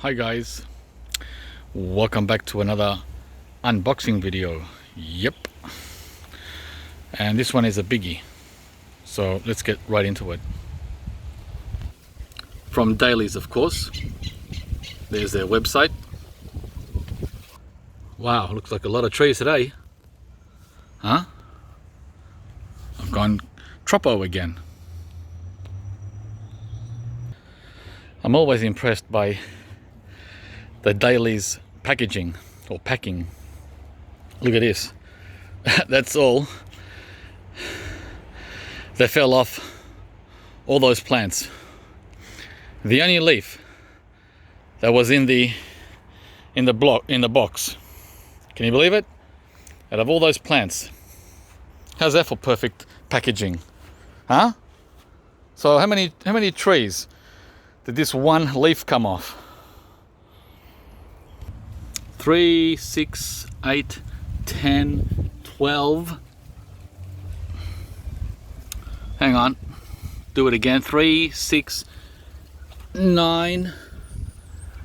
Hi guys, welcome back to another unboxing video. Yep, and this one is a biggie, so let's get right into it. From Dailies, of course. There's their website. Wow, looks like a lot of trees today, huh? I've gone Tropo again. I'm always impressed by the Dailies packaging or packing. Look at this. That's all. They fell off all those plants. The only leaf that was in the box. Can you believe it? Out of all those plants. How's that for perfect packaging? Huh? So how many trees did this one leaf come off? 3, 6, 8, 10, 12. Hang on. Do it again. 3, 6, 9,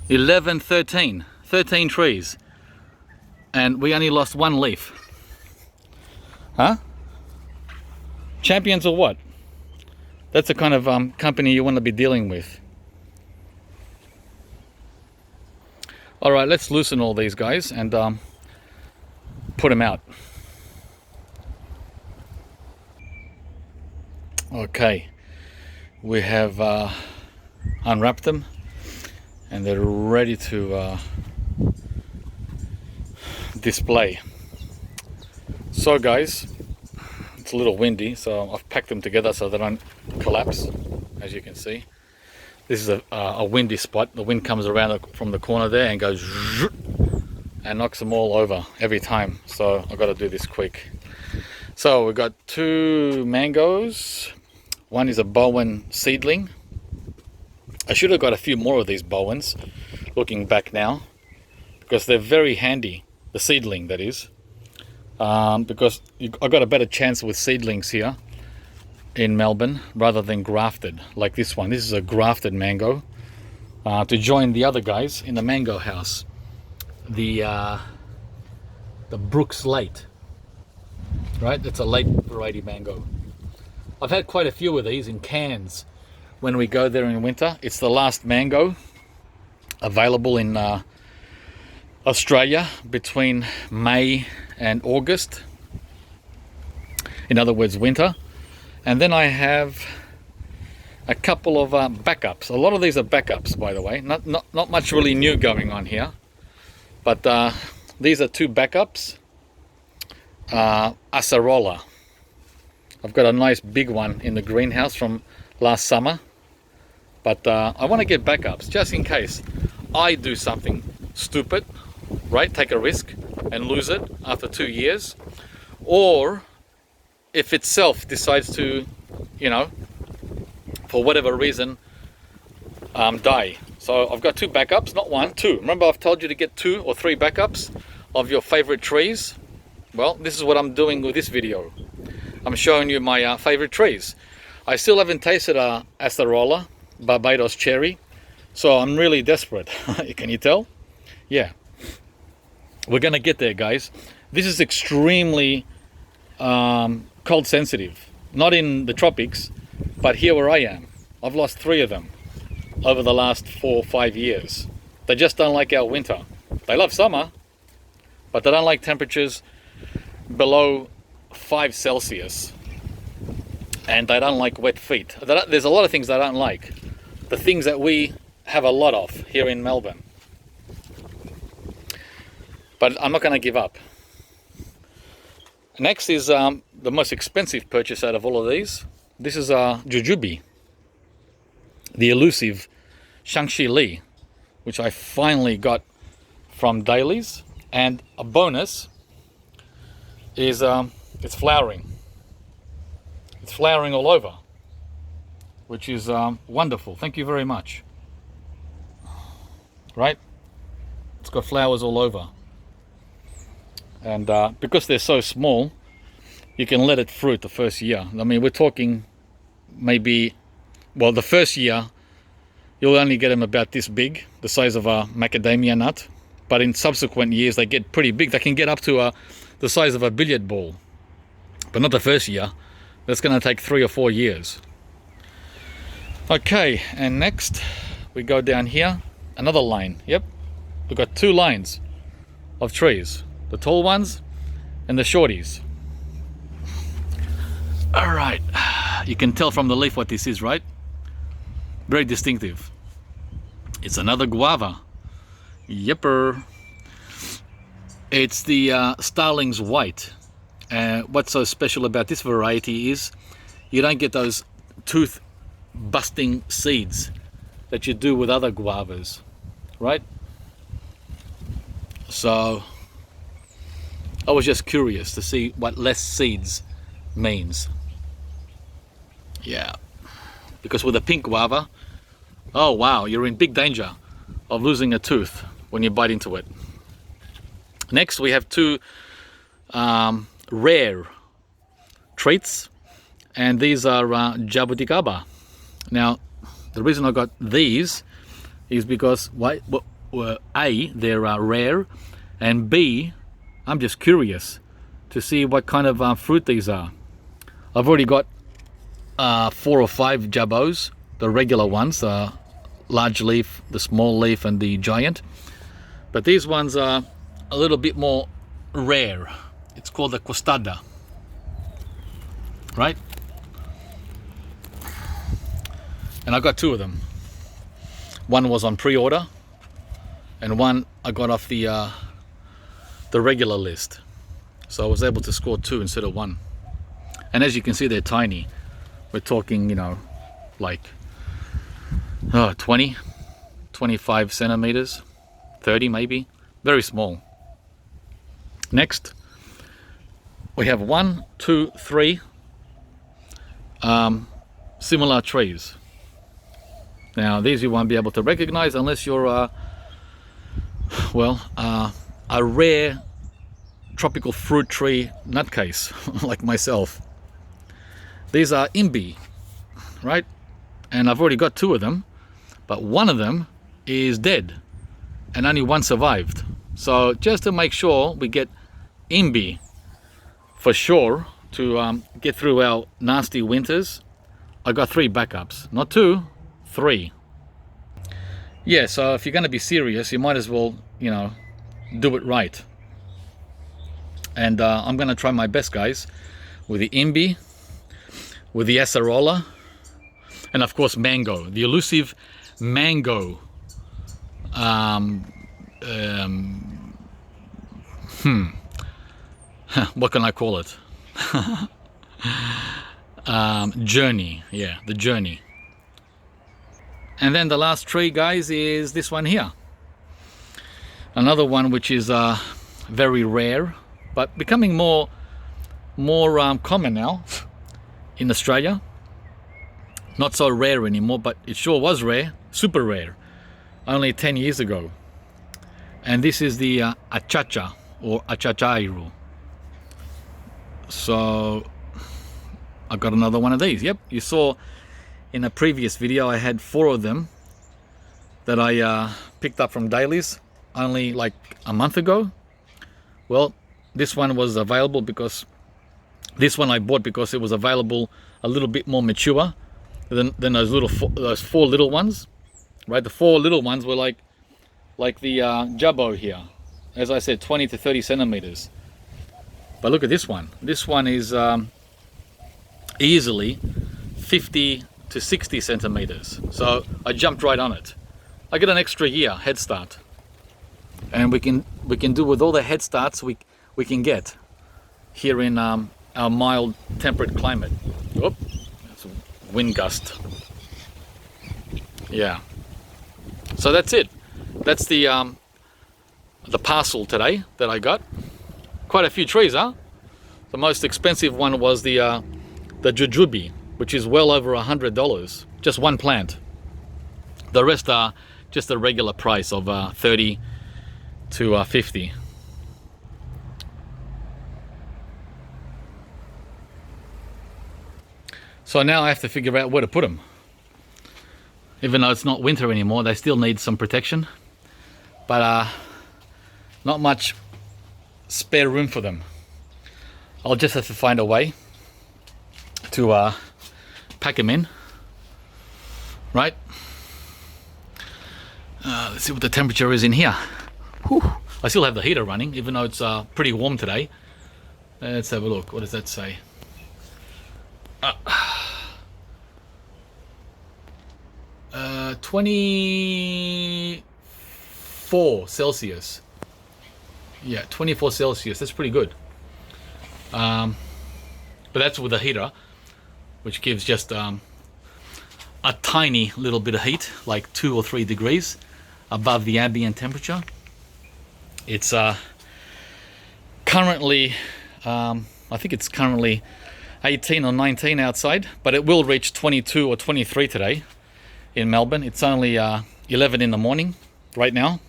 11, 13. 13 trees. And we only lost one leaf. Huh? Champions or what? That's the kind of company you want to be dealing with. All right, let's loosen all these guys and put them out. Okay, we have unwrapped them and they're ready to display. So guys, it's a little windy, so I've packed them together so they don't collapse, as you can see. This is a windy spot. The wind comes around from the corner there and goes and knocks them all over every time. So I've got to do this quick. So we've got 2 mangoes. One is a Bowen seedling. I should have got a few more of these Bowens, looking back now, because they're very handy. The seedling, that is. Because I got a better chance with seedlings here in Melbourne rather than grafted like this one. This is a grafted mango to join the other guys in the mango house, the Brooks Late, right? That's a late variety mango. I've had quite a few of these in cans when we go there in winter. It's the last mango available in Australia between May and August, in other words winter. And then I have a couple of backups. A lot of these are backups, by the way. Not much really new going on here. But these are 2 backups. Acerola. I've got a nice big one in the greenhouse from last summer. But I want to get backups just in case I do something stupid, right? Take a risk and lose it after 2 years. Or if itself decides to, you know, for whatever reason, die. So I've got 2 backups, not 1, 2. Remember I've told you to get 2 or 3 backups of your favorite trees? Well, this is what I'm doing with this video. I'm showing you my favorite trees. I still haven't tasted Acerola, Barbados cherry, so I'm really desperate. Can you tell? Yeah. We're gonna get there, guys. This is extremely cold sensitive, not in the tropics, but here where I am. I've lost 3 of them over the last 4 or 5 years. They just don't like our winter. They love summer, but they don't like temperatures below 5 Celsius, and they don't like wet feet. There's a lot of things they don't like. The things that we have a lot of here in Melbourne. But I'm not going to give up. Next is the most expensive purchase out of all of these. This is Jujube, the elusive Shang-Chi Li, which I finally got from Dailies. And a bonus is it's flowering. It's flowering all over, which is wonderful. Thank you very much. Right? It's got flowers all over. And because they're so small, you can let it fruit the first year. I mean, we're talking maybe, well, the first year you'll only get them about this big, the size of a macadamia nut. But in subsequent years, they get pretty big. They can get up to the size of a billiard ball. But not the first year. That's going to take 3 or 4 years. Okay, and next we go down here. Another line. Yep, we've got 2 lines of trees. The tall ones and the shorties. All right, you can tell from the leaf what this is, right? Very distinctive. It's another guava. Yepper. It's the Starling's White. What's so special about this variety is you don't get those tooth busting seeds that you do with other guavas, right? So I was just curious to see what less seeds means. Yeah, because with a pink guava, oh wow, you're in big danger of losing a tooth when you bite into it. Next we have 2 rare treats, and these are jabuticaba. Now the reason I got these is because A, they're rare, and B, I'm just curious to see what kind of fruit these are. I've already got 4 or 5 jabos, the regular ones, large leaf, the small leaf, and the giant. But these ones are a little bit more rare. It's called the costada, right? And I got 2 of them. One was on pre-order, and one I got off the regular list. So I was able to score 2 instead of 1. And as you can see, they're tiny. We're talking, you know, like 20, 25 centimeters, 30 maybe. Very small. Next, we have 1, 2, 3 similar trees. Now these you won't be able to recognize unless you're a rare tropical fruit tree nutcase like myself. These are imbi, right? And I've already got 2 of them, but one of them is dead and only one survived. So just to make sure we get imbi for sure to get through our nasty winters, I got 3 backups, not 2, 3. Yeah, so if you're going to be serious, you might as well, you know, do it right. And I'm going to try my best, guys, with the imbi, with the acerola, and of course mango, the elusive mango. What can I call it? Journey, yeah, the journey. And then the last tree, guys, is this one here. Another one which is very rare, but becoming more common now in Australia. Not so rare anymore, but it sure was rare, super rare, only 10 years ago. And this is the achacha or achachairu. So I've got another one of these. Yep, you saw in a previous video I had 4 of them that I picked up from dailies only like a month ago. Well, this one was available because this one I bought because it was available a little bit more mature than those 4 little ones, right? The 4 little ones were like the jabbo here, as I said, 20 to 30 centimeters. But look at this one. This one is easily 50 to 60 centimeters. So I jumped right on it. I get an extra year head start, and we can do with all the head starts we can get here in our mild temperate climate. Oop, that's a wind gust. Yeah. So that's it. That's the parcel today that I got. Quite a few trees, huh? The most expensive one was the jujube, which is well over $100. Just one plant. The rest are just the regular price of 30 to 50. So now I have to figure out where to put them. Even though it's not winter anymore, they still need some protection. But not much spare room for them. I'll just have to find a way to pack them in. Right? Let's see what the temperature is in here. Whew. I still have the heater running, even though it's pretty warm today. Let's have a look. What does that say? 24 Celsius. Yeah, 24 Celsius. That's pretty good. But that's with a heater, which gives just a tiny little bit of heat, like 2 or 3 degrees above the ambient temperature. It's currently, I think it's currently 18 or 19 outside, but it will reach 22 or 23 today in Melbourne. It's only 11 in the morning right now.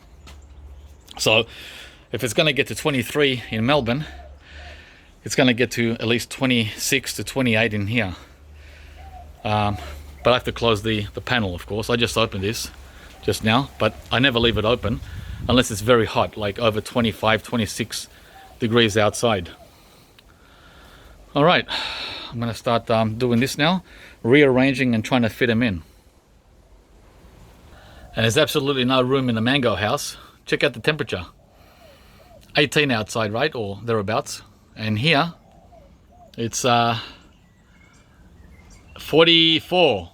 So if it's going to get to 23 in Melbourne, it's going to get to at least 26 to 28 in here. But I have to close the panel, of course. I just opened this just now, but I never leave it open unless it's very hot, like over 25, 26 degrees outside. All right, I'm going to start doing this now, rearranging and trying to fit them in. And there's absolutely no room in the mango house. Check out the temperature. 18 outside, right? Or thereabouts. And here, it's 44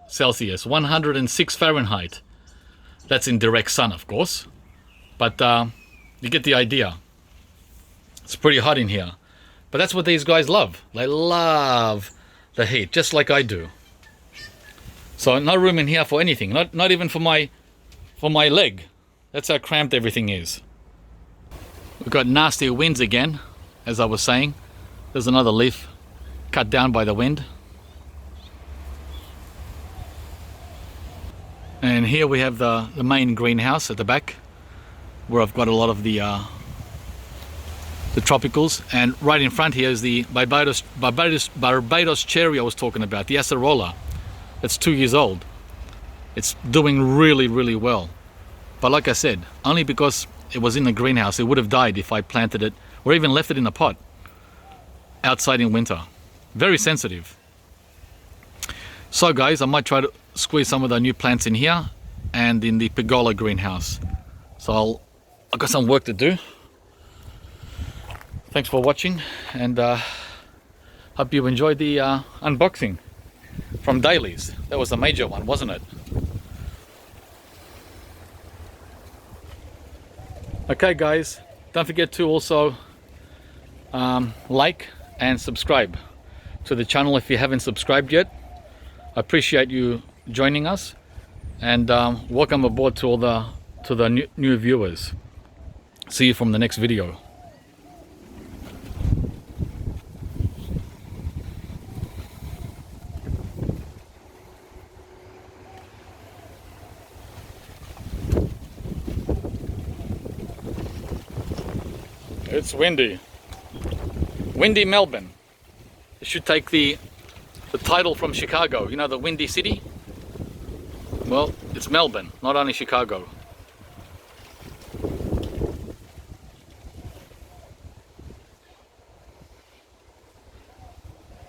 Celsius, 106 Fahrenheit. That's in direct sun, of course. But you get the idea. It's pretty hot in here. But that's what these guys love. They love the heat, just like I do. So no room in here for anything, not even for my leg. That's how cramped everything is. We've got nasty winds again, as I was saying. There's another leaf cut down by the wind. And here we have the main greenhouse at the back, where I've got a lot of the tropicals, and right in front here is the Barbados cherry I was talking about, the acerola. It's 2 years old. It's doing really, really well. But like I said, only because it was in the greenhouse. It would have died if I planted it or even left it in a pot outside in winter. Very sensitive. So guys, I might try to squeeze some of the new plants in here and in the pergola greenhouse. So I've got some work to do. Thanks for watching, and hope you enjoyed the unboxing from Dailies. That was a major one, wasn't it? Okay guys, don't forget to also like and subscribe to the channel if you haven't subscribed yet. I appreciate you joining us, and welcome aboard to all the new viewers. See you from the next video. It's windy. Windy Melbourne. It should take the title from Chicago. You know, the Windy City? Well, it's Melbourne, not only Chicago.